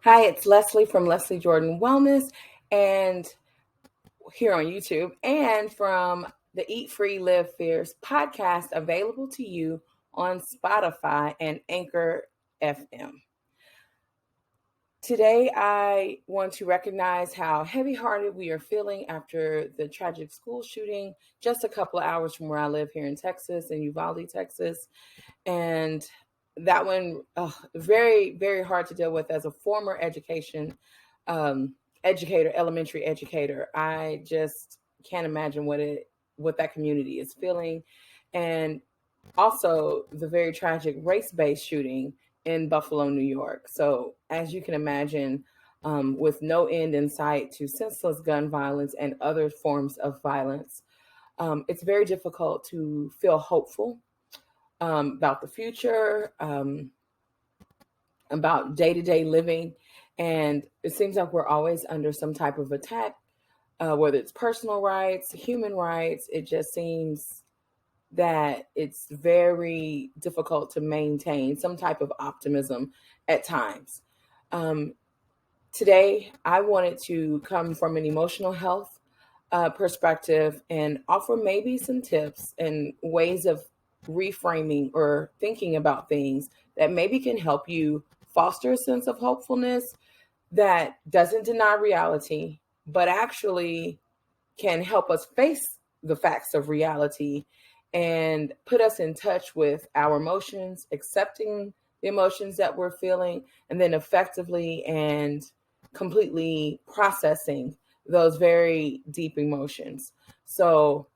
Hi, it's Leslie from Leslie Jordan Wellness and here on YouTube and from the Eat Free Live Fierce podcast available to you on Spotify and Anchor FM. Today, I want to recognize how heavy hearted we are feeling after the tragic school shooting just a couple of hours from where I live here in Texas, in Uvalde, Texas. And that one, very, very hard to deal with as a former um, educator, elementary educator. I just can't imagine what that community is feeling. And also the very tragic race-based shooting in Buffalo, New York. So as you can imagine, with no end in sight to senseless gun violence and other forms of violence, it's very difficult to feel hopeful about the future, about day to day living. And it seems like we're always under some type of attack, whether it's personal rights, human rights. It just seems that it's very difficult to maintain some type of optimism at times. Um, Today, I wanted to come from an emotional health perspective and offer maybe some tips and ways of reframing or thinking about things that maybe can help you foster a sense of hopefulness that doesn't deny reality, but actually can help us face the facts of reality and put us in touch with our emotions, accepting the emotions that we're feeling, and then effectively and completely processing those very deep emotions. So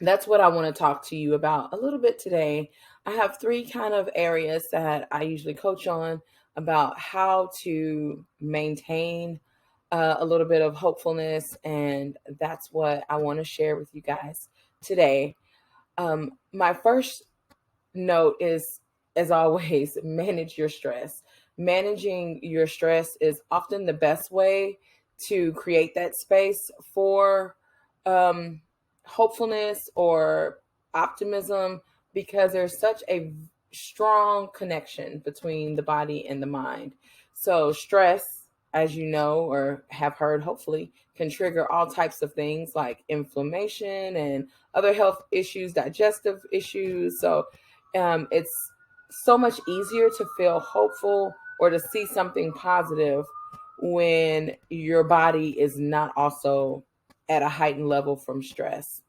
that's what I want to talk to you about a little bit today. I have three kind of areas that I usually coach on about how to maintain a little bit of hopefulness, and that's what I want to share with you guys today. My first note is, as always, manage your stress. Managing your stress is often the best way to create that space for um, hopefulness or optimism because there's such a strong connection between the body and the mind. So, stress, as you know or have heard, hopefully, can trigger all types of things like inflammation and other health issues, digestive issues. So, it's so much easier to feel hopeful or to see something positive when your body is not also at a heightened level from stress.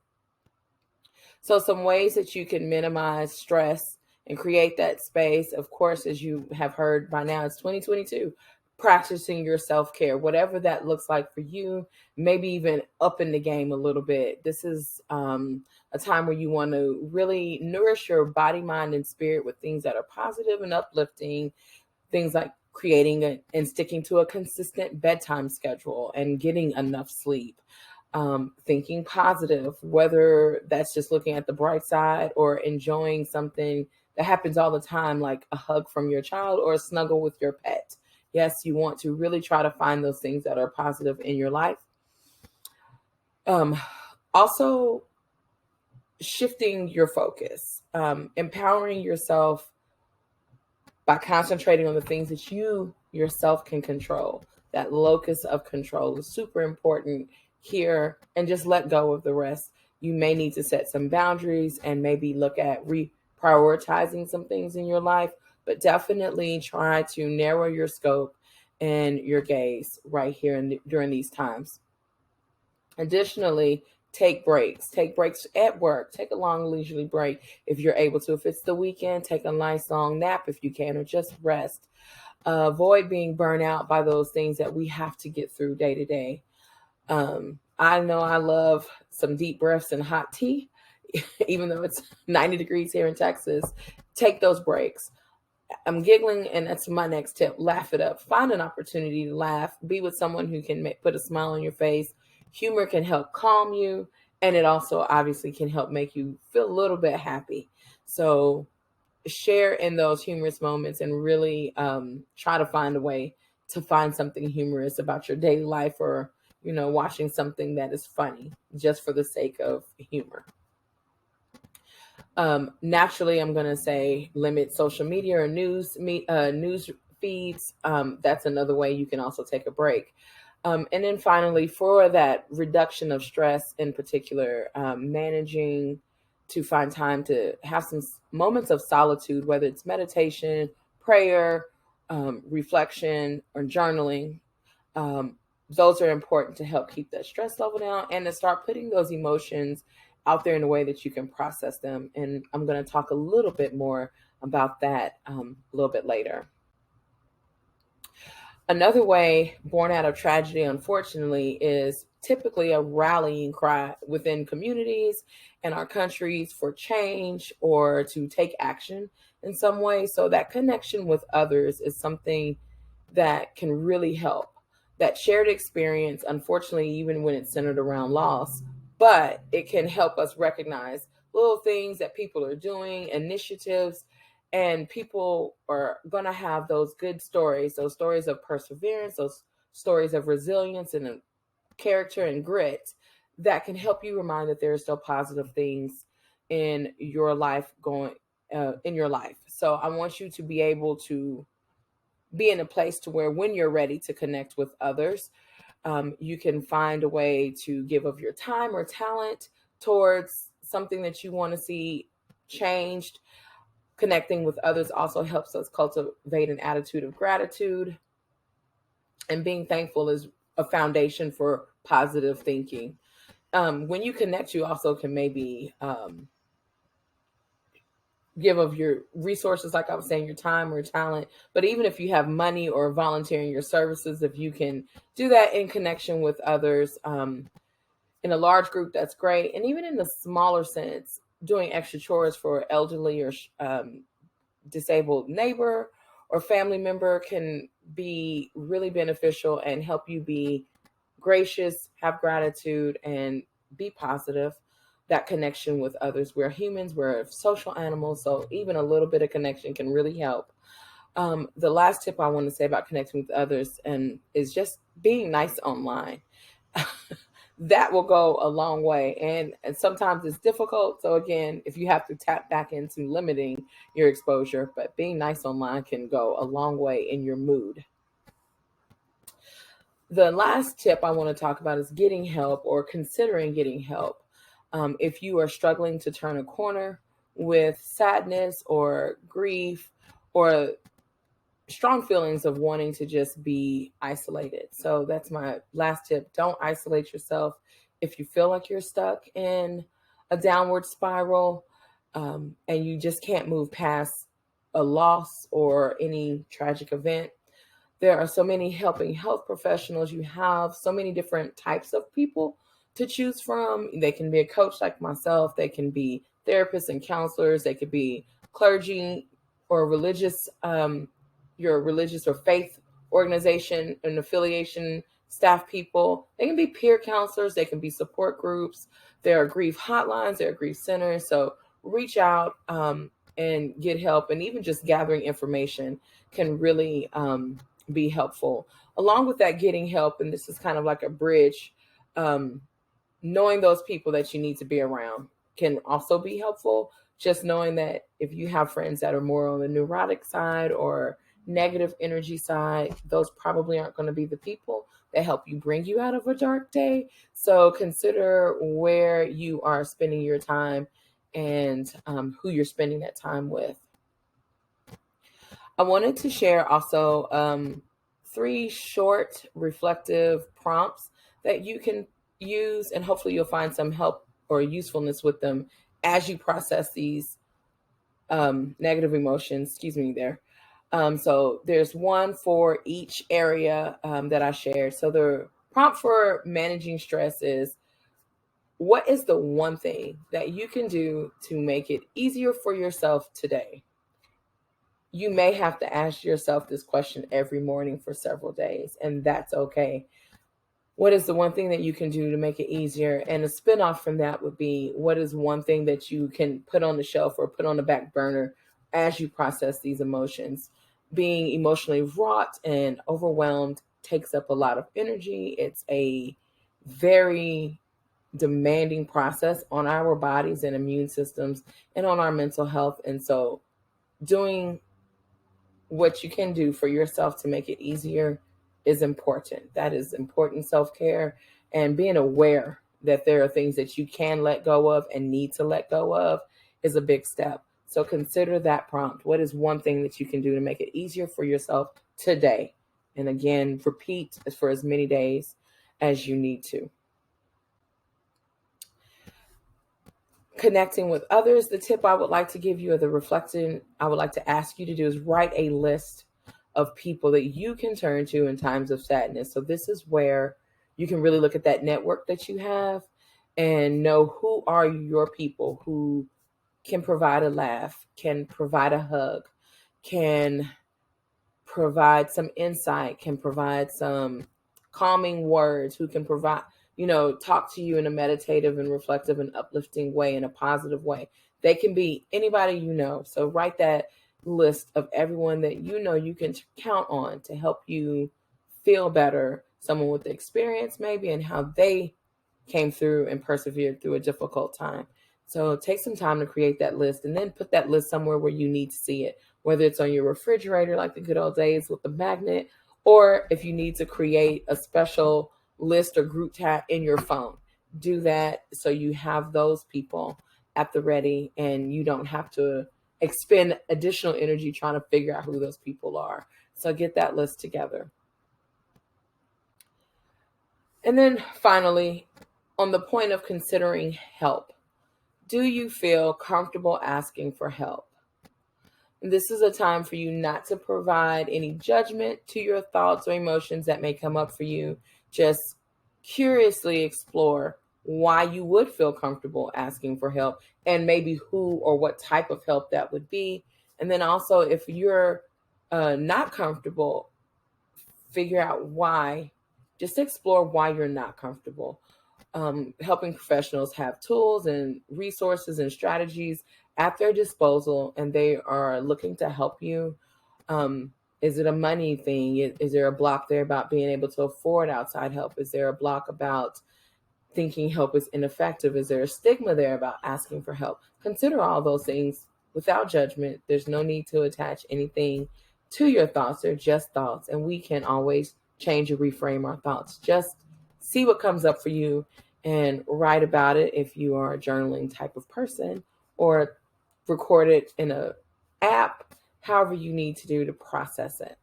So, some ways that you can minimize stress and create that space, of course, as you have heard by now, it's 2022. Practicing your self care, whatever that looks like for you, maybe even up in the game a little bit. This is a time where you want to really nourish your body, mind, and spirit with things that are positive and uplifting, things like creating and sticking to a consistent bedtime schedule and getting enough sleep, thinking positive, whether that's just looking at the bright side or enjoying something that happens all the time, like a hug from your child or a snuggle with your pet. Yes, you want to really try to find those things that are positive in your life. Um, Also, shifting your focus, empowering yourself by concentrating on the things that you yourself can control. That locus of control is super important here, and just let go of the rest. You may need to set some boundaries and maybe look at reprioritizing some things in your life, but definitely try to narrow your scope and your gaze right here during these times. Additionally, take breaks. Take breaks at work. Take a long leisurely break if you're able to. If it's the weekend, take a nice long nap if you can, or just rest. Avoid being burnt out by those things that we have to get through day to day. I know I love some deep breaths and hot tea, even though it's 90 degrees here in Texas. Take those breaks. I'm giggling, and that's my next tip. Laugh it up. Find an opportunity to laugh. Be with someone who can put a smile on your face. Humor can help calm you, and it also obviously can help make you feel a little bit happy. So, share in those humorous moments and really try to find a way to find something humorous about your daily life, or watching something that is funny just for the sake of humor. Naturally, I'm going to say limit social media or news feeds. That's another way you can also take a break. And then finally, for that reduction of stress in particular, managing to find time to have some moments of solitude, whether it's meditation, prayer, reflection, or journaling. Um, those are important to help keep that stress level down and to start putting those emotions out there in a way that you can process them. And I'm going to talk a little bit more about that a little bit later. Another way born out of tragedy, unfortunately, is typically a rallying cry within communities and our countries for change or to take action in some way. So, that connection with others is something that can really help. That shared experience, unfortunately, even when it's centered around loss, but it can help us recognize little things that people are doing, initiatives, and people are going to have those good stories, those stories of perseverance, those stories of resilience and character and grit that can help you remind that there are still positive things in your life going in your life. So I want you to be able to be in a place to where when you're ready to connect with others, you can find a way to give of your time or talent towards something that you want to see changed. Connecting with others also helps us cultivate an attitude of gratitude, and being thankful is a foundation for positive thinking. When you connect, you also can maybe give of your resources, like I was saying, your time or talent. But even if you have money or volunteering your services, if you can do that in connection with others, in a large group, that's great. And even in the smaller sense, doing extra chores for elderly or disabled neighbor or family member can be really beneficial and help you be gracious, have gratitude, and be positive. That connection with others. We're humans, we're social animals, so even a little bit of connection can really help. The last tip I want to say about connecting with others and is just being nice online. That will go a long way. And sometimes it's difficult. So, again, if you have to tap back into limiting your exposure, but being nice online can go a long way in your mood. The last tip I want to talk about is getting help or considering getting help. If you are struggling to turn a corner with sadness or grief or strong feelings of wanting to just be isolated. So that's my last tip. Don't isolate yourself. If you feel like you're stuck in a downward spiral and you just can't move past a loss or any tragic event, there are so many helping health professionals. You have so many different types of people to choose from. They can be a coach like myself, they can be therapists and counselors, they could be clergy or religious, your religious or faith organization and affiliation staff people. They can be peer counselors, they can be support groups. There are grief hotlines, there are grief centers. So reach out and get help. And even just gathering information can really be helpful. Along with that, getting help, and this is kind of like a bridge, um, knowing those people that you need to be around can also be helpful. Just knowing that if you have friends that are more on the neurotic side or negative energy side, those probably aren't going to be the people that help you bring you out of a dark day. So consider where you are spending your time and who you're spending that time with. I wanted to share also three short reflective prompts that you can use, and hopefully you'll find some help or usefulness with them as you process these negative emotions. Excuse me there. So there's one for each area that I shared. So the prompt for managing stress is, what is the one thing that you can do to make it easier for yourself today? You may have to ask yourself this question every morning for several days, and that's okay. What is the one thing that you can do to make it easier? And a spinoff from that would be, what is one thing that you can put on the shelf or put on the back burner as you process these emotions? Being emotionally wrought and overwhelmed takes up a lot of energy. It's a very demanding process on our bodies and immune systems and on our mental health. And so doing what you can do for yourself to make it easier is important. That is important self-care, and being aware that there are things that you can let go of and need to let go of is a big step. So consider that prompt. What is one thing that you can do to make it easier for yourself today? And again, repeat for as many days as you need to. Connecting with others, the tip I would like to give you, or the reflection I would like to ask you to do, is write a list of people that you can turn to in times of sadness. So this is where you can really look at that network that you have and know who are your people who can provide a laugh, can provide a hug, can provide some insight, can provide some calming words, who can provide, talk to you in a meditative and reflective and uplifting way, in a positive way. They can be anybody you know. So write that list of everyone that you know you can count on to help you feel better, someone with experience maybe, and how they came through and persevered through a difficult time. So take some time to create that list, and then put that list somewhere where you need to see it, whether it's on your refrigerator like the good old days with the magnet, or if you need to create a special list or group chat in your phone. Do that so you have those people at the ready and you don't have to expend additional energy trying to figure out who those people are. So get that list together. And then finally, on the point of considering help, do you feel comfortable asking for help? This is a time for you not to provide any judgment to your thoughts or emotions that may come up for you. Just curiously explore why you would feel comfortable asking for help, and maybe who or what type of help that would be. And then also, if you're not comfortable, figure out why. Just explore why you're not comfortable. Helping professionals have tools and resources and strategies at their disposal, and they are looking to help you. Is it a money thing? Is there a block there about being able to afford outside help? Is there a block about thinking help is ineffective? Is there a stigma there about asking for help? Consider all those things without judgment. There's no need to attach anything to your thoughts. They're just thoughts, and we can always change or reframe our thoughts. Just see what comes up for you and write about it if you are a journaling type of person, or record it in an app, however you need to do to process it.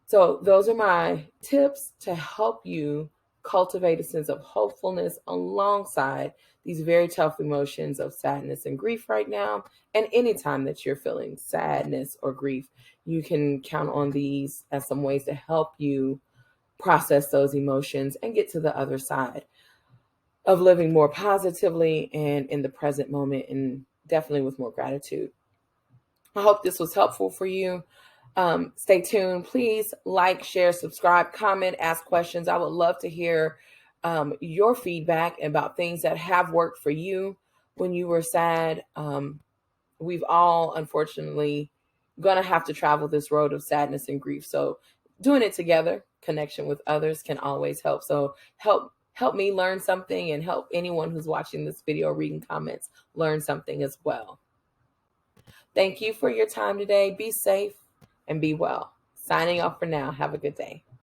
So those are my tips to help you cultivate a sense of hopefulness alongside these very tough emotions of sadness and grief right now. And anytime that you're feeling sadness or grief, you can count on these as some ways to help you process those emotions and get to the other side of living more positively and in the present moment, and definitely with more gratitude. I hope this was helpful for you. Stay tuned. Please like, share, subscribe, comment, ask questions. I would love to hear your feedback about things that have worked for you when you were sad. We've all, unfortunately, going to have to travel this road of sadness and grief. So doing it together, connection with others, can always help. So help me learn something, and help anyone who's watching this video, reading comments, learn something as well. Thank you for your time today. Be safe and be well. Signing off for now. Have a good day.